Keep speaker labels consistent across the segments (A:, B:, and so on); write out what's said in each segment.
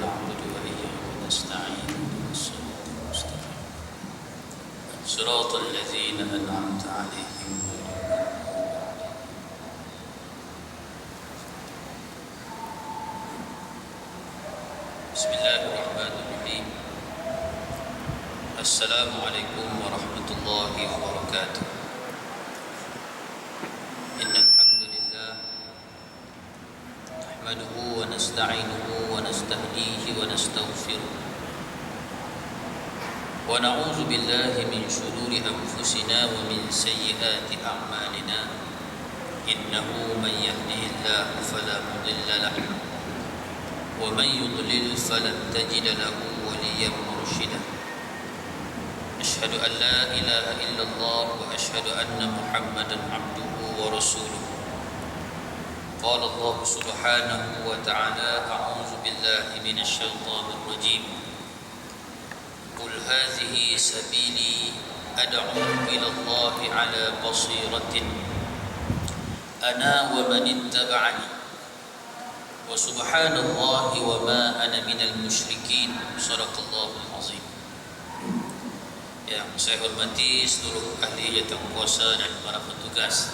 A: نعبد وإياك نستعين الصراط المستقيم صراط الذين أنعمت عليهم بسم الله الرحمن الرحيم السلام عليكم ورحمة الله وبركاته إن الحمد لله نحمده ونستعينه ونستهديه ونستغفره ونعوذ بالله من شرور أنفسنا ومن سيئات أعمالنا إنه من يهده الله فلا مضل له ومن يضلل فلن تجد له وليا مرشدا أشهد أن لا إله إلا الله وأشهد أن محمدا عبده ورسوله قال الله سبحانه وتعالى أعوذ بالله من الشيطان الرجيم قل هذه سبيلي أدعو إلى الله على بصيرة أنا ومن اتبعني وسبحان الله وما أنا من المشركين صدق الله العظيم. Yang saya hormati seluruh ahli jawatankuasa dan para petugas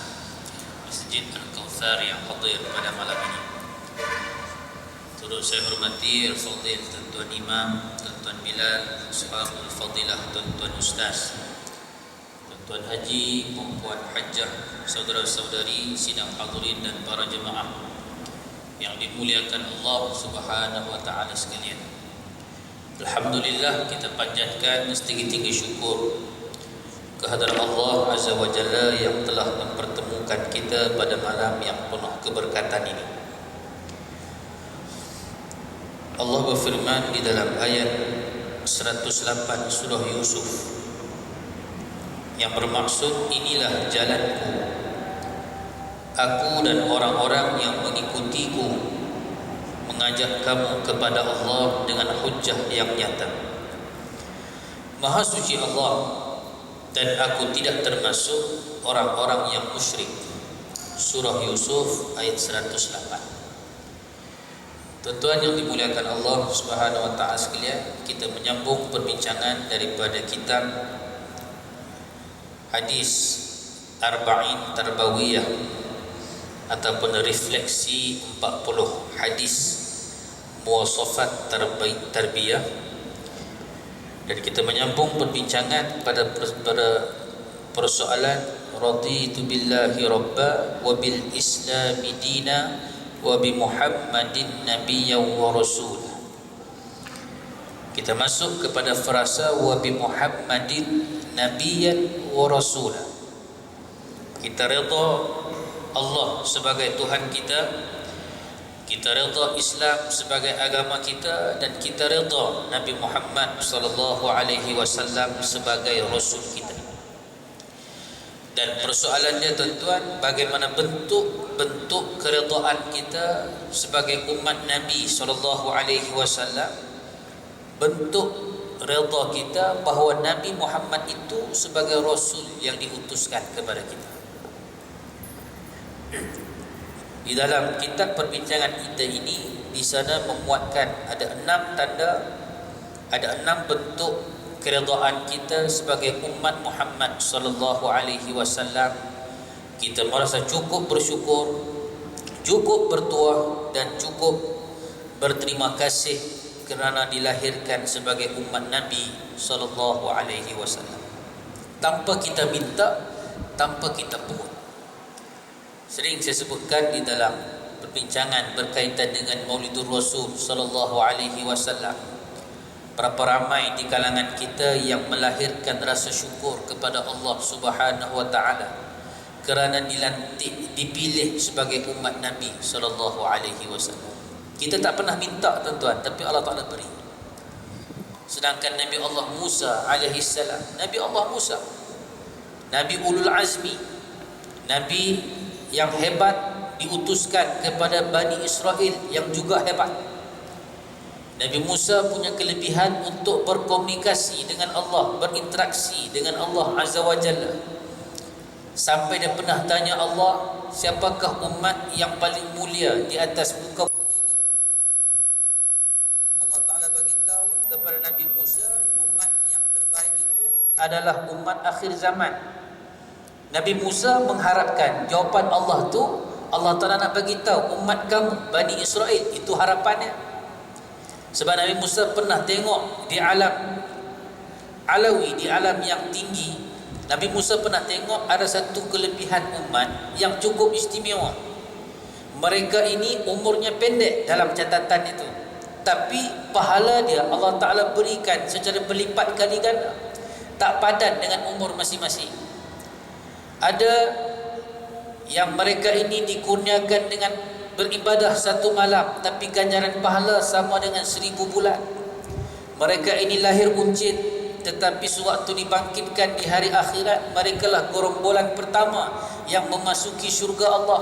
A: Masjid Al-Kautsar yang hadir pada malam ini. Turut saya hormati Al-Fadhil Tuan-Tuan Imam, Tuan-Tuan Bilal, Ashabul Fadilah, Tuan-Tuan Ustaz, Tuan-Tuan Haji, Puan Hajjah, saudara-saudari, sidang hadirin dan para jemaah yang dimuliakan Allah Subhanahu wa taala sekalian. Alhamdulillah, kita panjatkan setinggi-tinggi syukur kehadrat Allah Azza wa Jalla yang telah mempertemukan kita pada malam yang penuh keberkatan ini. Allah berfirman di dalam ayat 108 surah Yusuf yang bermaksud, inilah jalanku, aku dan orang-orang yang mengikutiku mengajak kamu kepada Allah dengan hujjah yang nyata. Maha suci Allah, dan aku tidak termasuk orang-orang yang musyrik. Surah Yusuf ayat 108. Tuan-tuan yang dimuliakan Allah Subhanahu wa taala sekalian, kita menyambung perbincangan daripada kitab Hadis Arba'in Tarbawiyah ataupun refleksi 40 hadis muwasafat tarbiyah, dan kita menyambung perbincangan pada persoalan raditu billahi rabba wa bil islami dina wa bi muhammadin nabiyyan wa rasul. Kita masuk kepada frasa wa bi muhammadin nabiyyan wa rasul. Kita redha Allah sebagai Tuhan kita, kita redha Islam sebagai agama kita, dan kita redha Nabi Muhammad sallallahu alaihi wasallam sebagai rasul kita. Dan persoalannya tuan-tuan, bagaimana bentuk keredaan kita sebagai umat Nabi sallallahu alaihi wasallam, bentuk redha kita bahawa Nabi Muhammad itu sebagai rasul yang diutuskan kepada kita. Di dalam kitab perbincangan kita ini, di sana memuatkan ada 6 tanda, ada 6 bentuk keredaan kita sebagai umat Muhammad sallallahu alaihi wasallam. Kita merasa cukup bersyukur, cukup bertuah, dan cukup berterima kasih kerana dilahirkan sebagai umat Nabi sallallahu alaihi wasallam. Tanpa kita minta, tanpa kita pungut. Sering saya sebutkan di dalam perbincangan berkaitan dengan Maulidur Rasul sallallahu alaihi wasallam, berapa ramai di kalangan kita yang melahirkan rasa syukur kepada Allah Subhanahu wa taala kerana dilantik, dipilih sebagai umat Nabi sallallahu alaihi wasallam. Kita tak pernah minta tuan-tuan, tapi Allah Taala beri. Sedangkan Nabi Allah Musa alaihi salam, Nabi Allah Musa, Nabi Ulul Azmi, Nabi yang hebat, diutuskan kepada Bani Israel yang juga hebat. Nabi Musa punya kelebihan untuk berkomunikasi dengan Allah, berinteraksi dengan Allah Azza wa Jalla. Sampai dia pernah tanya Allah, siapakah umat yang paling mulia di atas muka bumi ini? Allah adalah umat akhir zaman. Nabi Musa mengharapkan jawapan Allah tu, Allah Ta'ala nak bagi tahu umat kamu Bani Israel, itu harapannya. Sebab Nabi Musa pernah tengok di alam alawi, di alam yang tinggi, Nabi Musa pernah tengok ada satu kelebihan umat yang cukup istimewa. Mereka ini umurnya pendek dalam catatan itu, tapi pahala dia Allah Ta'ala berikan secara berlipat kali ganda, tak padan dengan umur masing-masing. Ada yang mereka ini dikurniakan dengan beribadah satu malam, tapi ganjaran pahala sama dengan 1000 bulan. Mereka ini lahir buncit, tetapi sewaktu dibangkitkan di hari akhirat, mereka lah gerombolan pertama yang memasuki syurga Allah.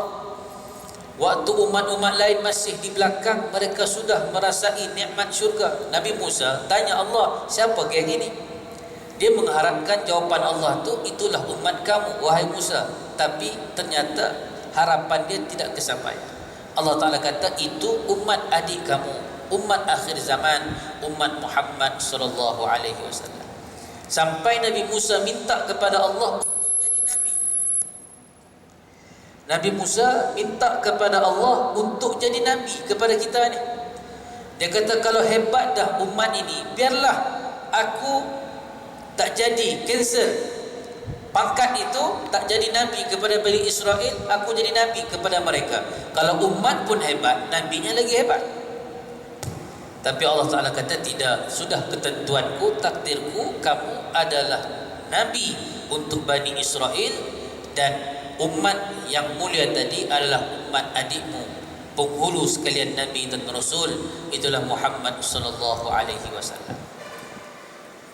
A: Waktu umat-umat lain masih di belakang, mereka sudah merasai nikmat syurga. Nabi Musa tanya Allah, siapa geng ini? Dia mengharapkan jawapan Allah tu, itulah umat kamu wahai Musa. Tapi ternyata harapan dia tidak kesampaian. Allah Ta'ala kata, itu umat adik kamu, umat akhir zaman, umat Muhammad sallallahu alaihi wasallam. Sampai Nabi Musa minta kepada Allah untuk jadi nabi. Nabi Musa minta kepada Allah untuk jadi nabi kepada kita ni. Dia kata, kalau hebat dah umat ini, biarlah aku tak jadi cancel pangkat itu, tak jadi nabi kepada Bani Israel, aku jadi nabi kepada mereka. Kalau umat pun hebat, nabinya lagi hebat. Tapi Allah Ta'ala kata, tidak, sudah ketentuanku, takdirku, kamu adalah nabi untuk Bani Israel, dan umat yang mulia tadi adalah umat adikmu, penghulu sekalian nabi dan rasul, itulah Muhammad sallallahu alaihi wasallam.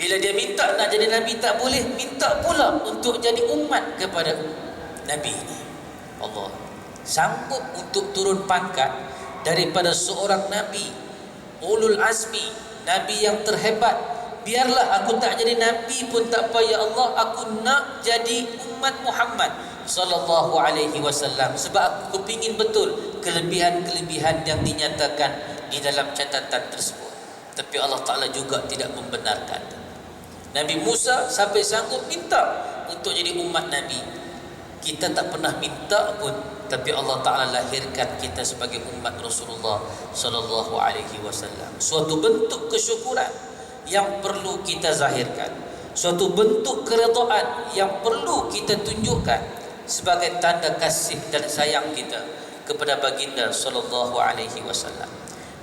A: Bila dia minta nak jadi nabi, tak boleh minta pula untuk jadi umat kepada nabi ini. Allah sanggup untuk turun pangkat daripada seorang nabi ulul azmi, nabi yang terhebat. Biarlah aku tak jadi nabi pun tak apa ya Allah, aku nak jadi umat Muhammad sallallahu alaihi wasallam, sebab aku kepingin betul kelebihan-kelebihan yang dinyatakan di dalam catatan tersebut. Tapi Allah Ta'ala juga tidak membenarkan. Nabi Musa sampai sanggup minta untuk jadi umat Nabi. Kita tak pernah minta pun, tapi Allah Ta'ala lahirkan kita sebagai umat Rasulullah sallallahu alaihi wasallam. Suatu bentuk kesyukuran yang perlu kita zahirkan, suatu bentuk keredaan yang perlu kita tunjukkan sebagai tanda kasih dan sayang kita kepada baginda sallallahu alaihi wasallam.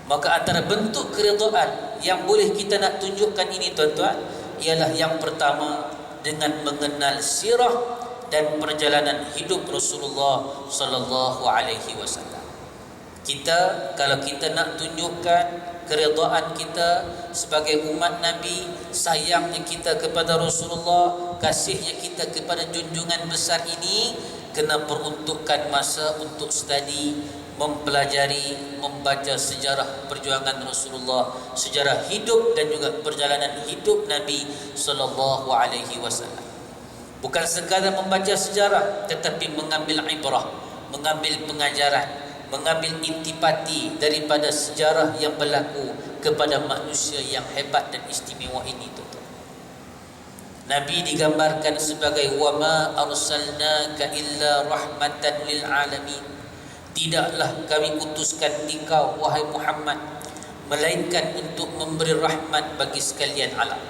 A: Maka antara bentuk keredaan yang boleh kita nak tunjukkan ini, tuan-tuan, ialah yang pertama dengan mengenal sirah dan perjalanan hidup Rasulullah sallallahu alaihi wasallam. Kita, kalau kita nak tunjukkan keredaan kita sebagai umat Nabi, sayangnya kita kepada Rasulullah, kasihnya kita kepada junjungan besar ini, kena peruntukkan masa untuk study, mempelajari, membaca sejarah perjuangan Rasulullah, sejarah hidup dan juga perjalanan hidup Nabi sallallahu alaihi wasallam. Bukan sekadar membaca sejarah, tetapi mengambil ibrah, mengambil pengajaran, mengambil intipati daripada sejarah yang berlaku kepada manusia yang hebat dan istimewa ini. Nabi digambarkan sebagai wa ma arsalnaka illa rahmatan lil alamin. Tidaklah kami utuskan engkau wahai Muhammad melainkan untuk memberi rahmat bagi sekalian alam.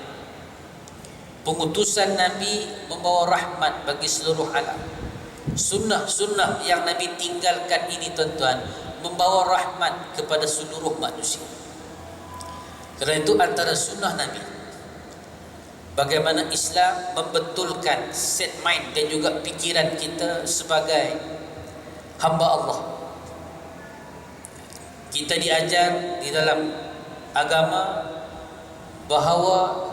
A: Pengutusan Nabi membawa rahmat bagi seluruh alam. Sunnah-sunnah yang Nabi tinggalkan ini, tuan-tuan, membawa rahmat kepada seluruh manusia. Kerana itu antara sunnah Nabi, bagaimana Islam membetulkan set mind dan juga pikiran kita sebagai hamba Allah. Kita diajar di dalam agama bahawa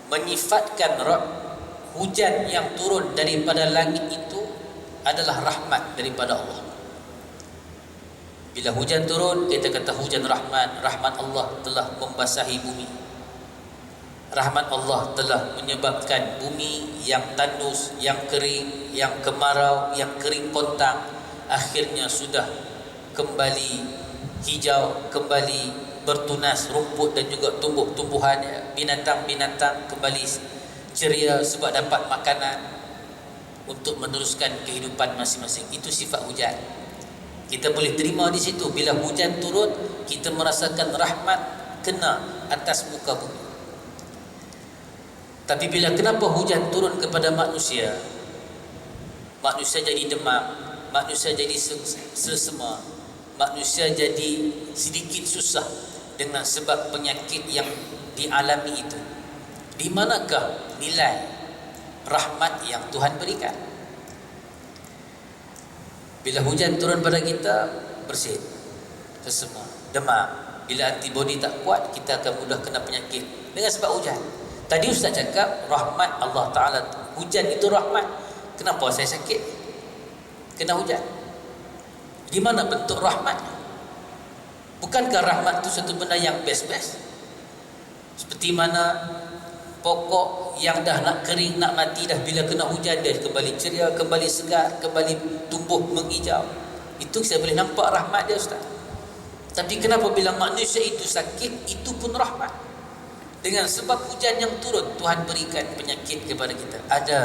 A: menyifatkan hujan yang turun daripada langit itu adalah rahmat daripada Allah. Bila hujan turun, kita kata hujan rahmat. Rahmat Allah telah membasahi bumi. Rahmat Allah telah menyebabkan bumi yang tandus, yang kering, yang kemarau, yang kering pontang, akhirnya sudah kembali hijau, kembali bertunas rumput dan juga tumbuh-tumbuhan, binatang-binatang kembali ceria sebab dapat makanan untuk meneruskan kehidupan masing-masing. Itu sifat hujan. Kita boleh terima di situ. Bila hujan turun, kita merasakan rahmat kena atas muka bumi. Tapi bila kenapa hujan turun kepada manusia, manusia jadi demam, manusia jadi selsema, manusia jadi sedikit susah dengan sebab penyakit yang dialami itu. Di manakah nilai rahmat yang Tuhan berikan? Bila hujan turun pada kita, bersin, selsema, demam. Bila antibodi tak kuat, kita akan mudah kena penyakit dengan sebab hujan. Tadi Ustaz cakap rahmat Allah Ta'ala, hujan itu rahmat. Kenapa saya sakit? Kena hujan. Di mana bentuk rahmat? Bukankah rahmat itu satu benda yang best-best? Seperti mana pokok yang dah nak kering, nak mati dah, bila kena hujan dia kembali ceria, kembali segar, kembali tumbuh menghijau. Itu saya boleh nampak rahmat dia, Ustaz. Tapi kenapa bila manusia itu sakit, itu pun rahmat? Dengan sebab hujan yang turun, Tuhan berikan penyakit kepada kita. Ada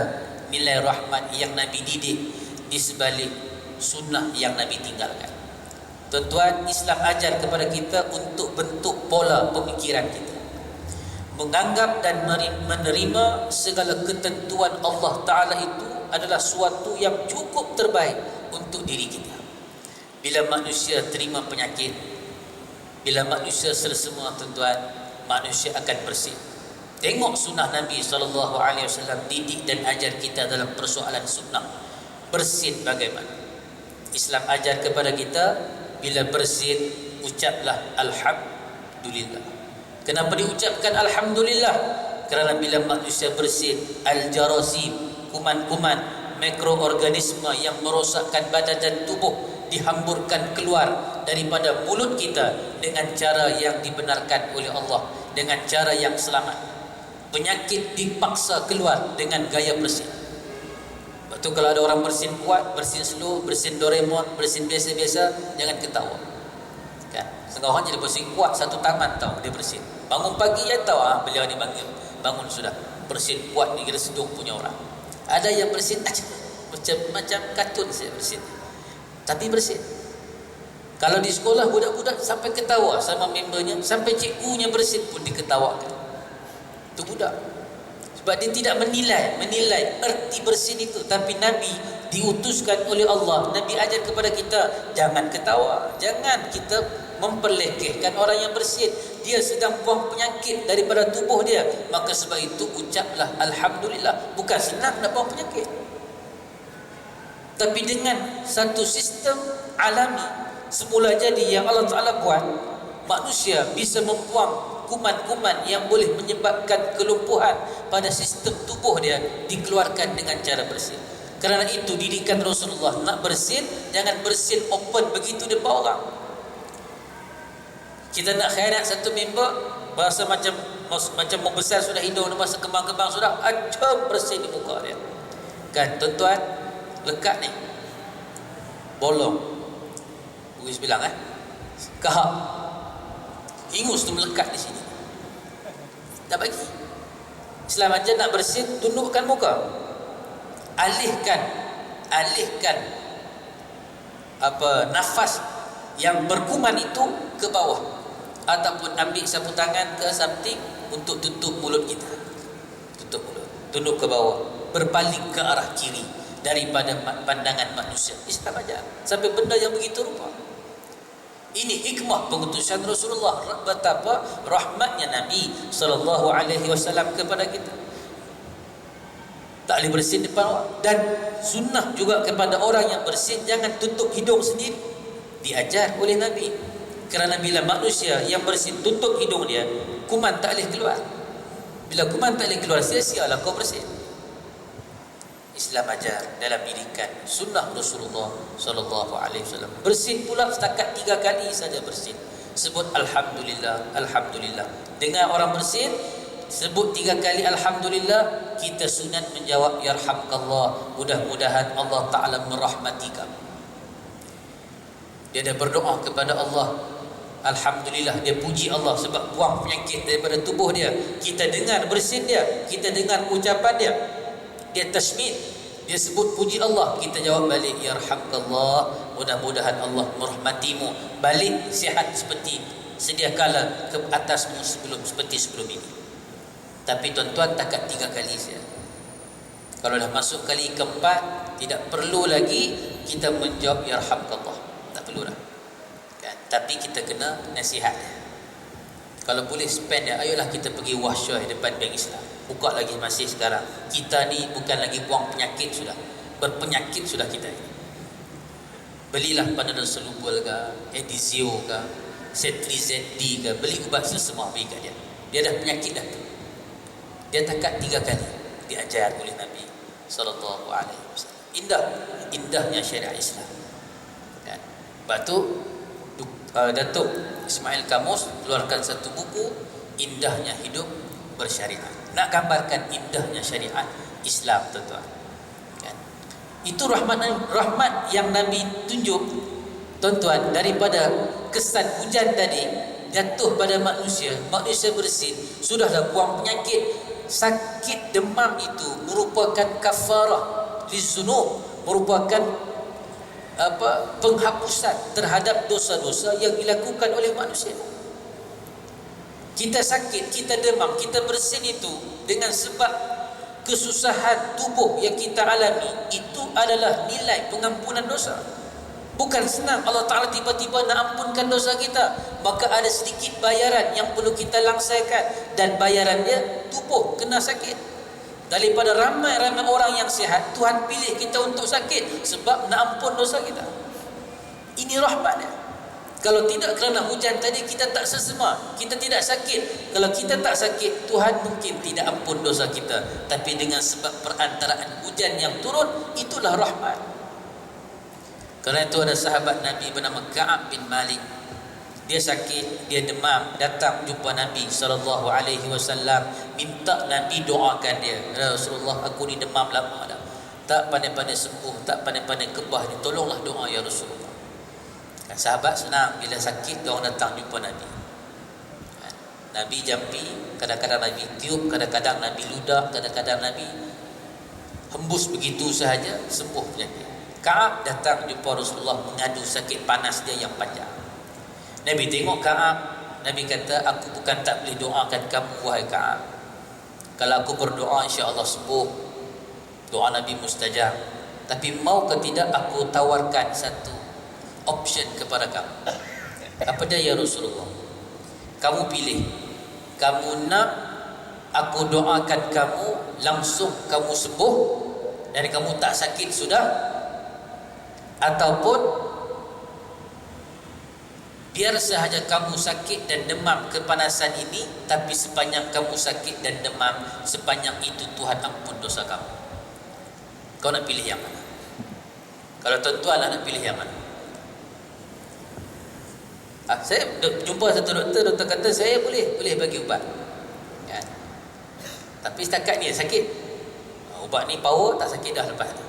A: nilai rahmat yang Nabi didik di sebalik sunnah yang Nabi tinggalkan. Tuan-tuan, Islam ajar kepada kita untuk bentuk pola pemikiran kita, menganggap dan menerima segala ketentuan Allah Ta'ala itu adalah suatu yang cukup terbaik untuk diri kita. Bila manusia terima penyakit, bila manusia selsema, tuan-tuan, manusia akan bersih. Tengok sunnah Nabi SAW didik dan ajar kita dalam persoalan sunnah. Bersin bagaimana? Islam ajar kepada kita, bila bersin, ucaplah Alhamdulillah. Kenapa diucapkan Alhamdulillah? Kerana bila manusia bersin, al-jarasim, kuman-kuman, mikroorganisme yang merosakkan badan dan tubuh dihamburkan keluar daripada mulut kita dengan cara yang dibenarkan oleh Allah, dengan cara yang selamat. Penyakit dipaksa keluar dengan gaya bersin. Lepas tu kalau ada orang bersin kuat, bersin slow, bersin Doraemon, bersin biasa-biasa, jangan ketawa. Kan? Setengah orang jadi bersin kuat satu taman tahu dia bersin. Bangun pagi ya tahu beliau ni panggil. Bangun sudah. Bersin kuat ni kira sedung punya orang. Ada yang bersin macam kartun saya bersin. Tapi bersin. Kalau di sekolah budak-budak sampai ketawa sama membernya, sampai cikgunya bersin pun diketawakan. Itu budak. Sebab dia tidak menilai erti bersin itu. Tapi Nabi diutuskan oleh Allah, Nabi ajar kepada kita, jangan ketawa, jangan kita memperlekehkan orang yang bersin. Dia sedang buang penyakit daripada tubuh dia. Maka sebab itu ucaplah Alhamdulillah. Bukan senang nak buang penyakit, tapi dengan satu sistem alami semula jadi yang Allah Ta'ala buat, manusia bisa membuang kuman-kuman yang boleh menyebabkan kelumpuhan pada sistem tubuh dia, dikeluarkan dengan cara bersin. Kerana itu didikan Rasulullah, nak bersin jangan bersin open begitu depan orang. Kita nak khairat satu member, bahasa macam membesar sudah hidung, masa kembang-kembang sudah, acam bersin di muka dia. Kan tuan-tuan, lekat ni bolong Bugis bilang kahak ingus tu melekat di sini, tak bagi. Islam aja nak bersin, tundukkan muka, alihkan nafas yang berkuman itu ke bawah, ataupun ambil sapu tangan ke samping untuk tutup mulut kita, tutup mulut, tunduk ke bawah, berpaling ke arah kiri daripada pandangan manusia. Islam ajar sampai benda yang begitu rupa. Ini hikmah pengutusan Rasulullah, betapa rahmatnya Nabi SAW kepada kita. Tak boleh bersin depan orang. Dan sunnah juga kepada orang yang bersin, jangan tutup hidung sendiri. Diajar oleh Nabi. Kerana bila manusia yang bersin tutup hidung dia, kuman tak boleh keluar. Bila kuman tak boleh keluar, sia-sialah kau bersin. Islam ajar dalam didikan sunnah Rasulullah SAW. Bersin pula setakat 3 kali saja bersin. Sebut Alhamdulillah, Alhamdulillah. Dengar orang bersin, sebut 3 kali Alhamdulillah. Kita sunat menjawab Yarhamkallah, mudah-mudahan Allah Ta'ala merahmati kamu. Dia dah berdoa kepada Allah Alhamdulillah, dia puji Allah sebab buang penyakit daripada tubuh dia. Kita dengar bersin dia, kita dengar ucapan dia, dia tasmid, dia sebut puji Allah, kita jawab balik, yarhamkallah, mudah-mudahan Allah merahmatimu, balik sihat seperti sedia kala ke atasmu seperti sebelum ini. Tapi tuan-tuan, takat 3 kali saja. Kalau dah masuk kali keempat, tidak perlu lagi kita menjawab yarhamkallah, tak perlu dah kan? Tapi kita kena nasihat dia. Kalau boleh spend dia, ayolah kita pergi wahsyah depan bank Islam, buka lagi masih sekarang. Kita ni bukan lagi buang penyakit, sudah berpenyakit sudah kita ni. Belilah Panadol Soluble ke, Edizio ke, Cetrizet D ke, beli ubat sesama bagi kat dia. Dia dah penyakit dah tu. Dia takat 3 kali diajar oleh Nabi sallallahu alaihi wasallam. Indahnya syariat Islam kan? Sebab tu Datuk Ismail Kamus keluarkan satu buku, Indahnya Hidup Bersyariat. Nak gambarkan indahnya syariat Islam, tuan-tuan kan? Itu rahmat yang Nabi tunjuk, tuan-tuan. Daripada kesan hujan tadi jatuh pada manusia bersin, sudahlah buang penyakit. Sakit demam itu merupakan kafarah lizunub, merupakan penghapusan terhadap dosa-dosa yang dilakukan oleh manusia. Kita sakit, kita demam, kita bersin itu dengan sebab kesusahan tubuh yang kita alami. Itu adalah nilai pengampunan dosa. Bukan senang Allah Ta'ala tiba-tiba nak ampunkan dosa kita, maka ada sedikit bayaran yang perlu kita langsaikan, dan bayaran dia tubuh kena sakit. Daripada ramai-ramai orang yang sihat, Tuhan pilih kita untuk sakit sebab nak ampun dosa kita. Ini rahmat dia. Kalau tidak kerana hujan tadi, kita tak sesema, kita tidak sakit. Kalau kita tak sakit, Tuhan mungkin tidak ampun dosa kita. Tapi dengan sebab perantaraan hujan yang turun, itulah rahmat. Kerana itu ada sahabat Nabi bernama Ka'ab bin Malik. Dia sakit, dia demam, datang jumpa Nabi SAW, minta Nabi doakan dia. Rasulullah, aku ni demam lama dah, tak pandai-pandai sembuh, tak pandai-pandai kebah ni, tolonglah doa ya Rasulullah. Kan, sahabat senang, bila sakit dia orang datang jumpa Nabi. Kan, Nabi jampi, kadang-kadang Nabi tiup, kadang-kadang Nabi ludah, kadang-kadang Nabi hembus begitu sahaja, sembuh penyakit. Ka'ab datang jumpa Rasulullah mengadu sakit panas dia yang panjang. Nabi tengok Ka'ab, Nabi kata, aku bukan tak boleh doakan kamu wahai Ka'ab. Kalau aku berdoa insya-Allah sembuh, doa Nabi mustajab. Tapi mau ke tidak aku tawarkan satu option kepada kamu. Apa dia ya Rasulullah? Kamu pilih. Kamu nak aku doakan kamu langsung kamu sembuh dan kamu tak sakit sudah, ataupun biar sahaja kamu sakit dan demam kepanasan ini, tapi sepanjang kamu sakit dan demam, sepanjang itu Tuhan ampun dosa kamu. Kau nak pilih yang mana? Kalau tuan-tuan lah nak pilih yang mana? Saya jumpa satu doktor kata saya boleh bagi ubat kan? Tapi setakat ni sakit, ubat ni power, tak sakit dah lepas tu.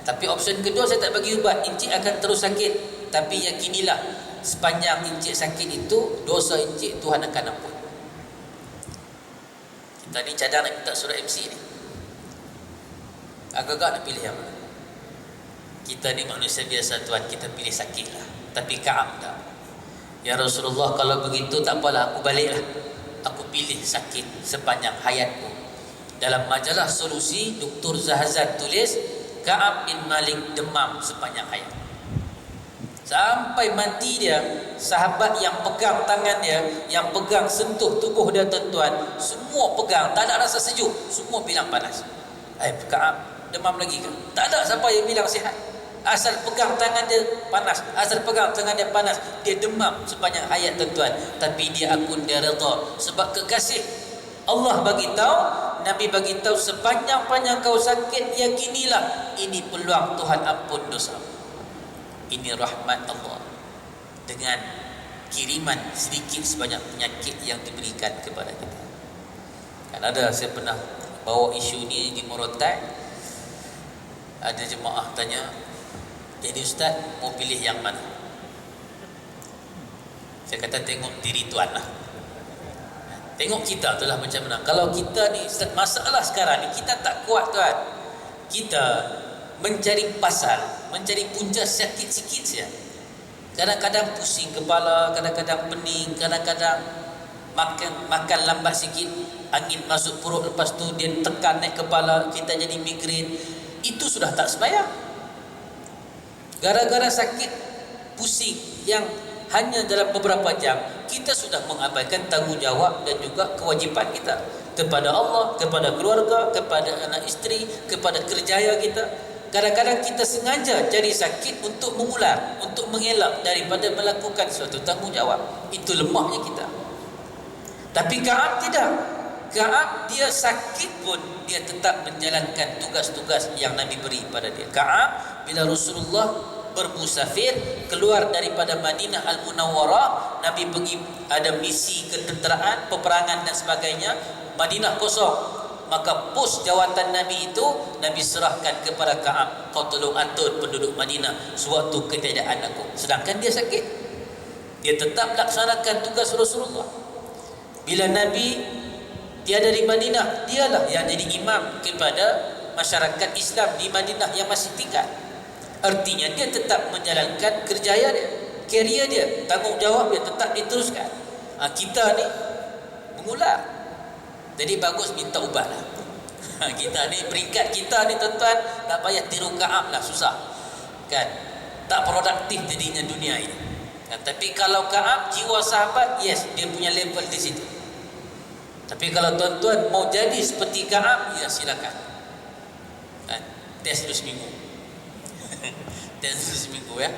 A: Tapi option kedua, saya tak bagi ubat, encik akan terus sakit, tapi yakinilah sepanjang encik sakit itu, dosa encik Tuhan akan ampun. Kita ni cadang nak minta surat MC ni, agak-agak nak pilih yang mana? Kita ni manusia biasa tuan, kita pilih sakit lah. Tapi Ka'ab tak. Ya Rasulullah, kalau begitu tak apalah, aku baliklah, aku pilih sakit sepanjang hayatku. Dalam majalah Solusi, Dr. Zahazan tulis Ka'ab bin Malik demam sepanjang hayat. Sampai mati dia, sahabat yang pegang tangan dia, yang pegang sentuh tubuh dia tuan-tuan, semua pegang, tak ada rasa sejuk, semua bilang panas. Ka'ab demam lagi ke? Tak ada siapa yang bilang sihat. Asal pegang tangan dia panas, asal pegang tangan dia panas, dia demam sepanjang hayat tuan-tuan. Tapi dia akun dia redha sebab kekasih Allah bagi tahu, Nabi bagi tahu, sepanjang-panjang kau sakit, yakinilah ini peluang Tuhan ampun dosa. Ini rahmat Allah dengan kiriman sedikit sebanyak penyakit yang diberikan kepada kita. Kan ada, saya pernah bawa isu ni di Morotai. Ada jemaah tanya, jadi Ustaz mau pilih yang mana? Saya kata tengok diri tuan lah. Tengok kita tu lah macam mana. Kalau kita ni, masalah sekarang ni kita tak kuat tuan. Kita mencari pasal, mencari punca sakit sikit saja. Kadang-kadang pusing kepala, kadang-kadang pening, kadang-kadang makan lambat sikit, angin masuk perut, lepas tu dia tekan naik kepala, kita jadi migrain. Itu sudah tak sembahyang. Gara-gara sakit pusing yang hanya dalam beberapa jam, kita sudah mengabaikan tanggungjawab dan juga kewajipan kita kepada Allah, kepada keluarga, kepada anak isteri, kepada kerjaya kita. Kadang-kadang kita sengaja cari sakit untuk mengular, untuk mengelak daripada melakukan suatu tanggungjawab. Itu lemahnya kita. Tapi Ka'ab tidak. Ka'ab dia sakit pun dia tetap menjalankan tugas-tugas yang Nabi beri pada dia. Ka'ab bila Rasulullah bermusafir keluar daripada Madinah Al-Munawwarah, Nabi pergi ada misi ketenteraan, peperangan dan sebagainya, Madinah kosong. Maka pos jawatan Nabi itu Nabi serahkan kepada Ka'ab, kau tolong atur penduduk Madinah suatu ketiadaan aku. Sedangkan dia sakit, dia tetap laksanakan tugas Rasulullah. Bila Nabi tiada di Madinah, dialah yang jadi imam kepada masyarakat Islam di Madinah yang masih tinggal. Artinya dia tetap menjalankan kerjaya dia, karier dia, tanggungjawab dia tetap diteruskan. Kita ni mengular. Jadi bagus minta ubah lah. Kita ni, peringkat kita ni tuan-tuan, tak payah tiru Ka'ab lah, susah kan, tak produktif jadinya dunia ini kan. Tapi kalau Ka'ab jiwa sahabat, yes, dia punya level di situ. Tapi kalau tuan-tuan mau jadi seperti Ka'ab, ya silakan kan, tes dulu seminggu. Tes dulu seminggu ya,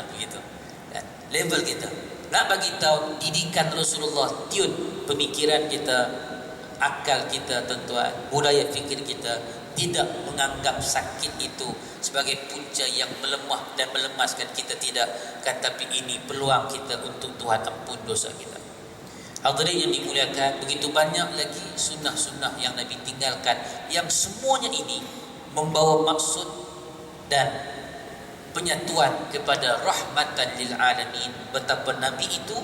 A: begitu kan, level kita. Nak bagi tahu didikan Rasulullah, tune pemikiran kita, akal kita tuan-tuan, budaya fikir kita, tidak menganggap sakit itu sebagai punca yang melemah dan melemaskan kita, tidak kan, tapi ini peluang kita untuk Tuhan ampun dosa kita. Hadirin yang dimuliakan, begitu banyak lagi sunnah-sunnah yang Nabi tinggalkan, yang semuanya ini membawa maksud dan penyatuan kepada rahmatan lil alamin. Betapa Nabi itu,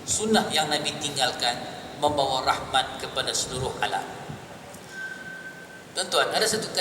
A: sunnah yang Nabi tinggalkan membawa rahmat kepada seluruh alam. Tuan-tuan, ada satu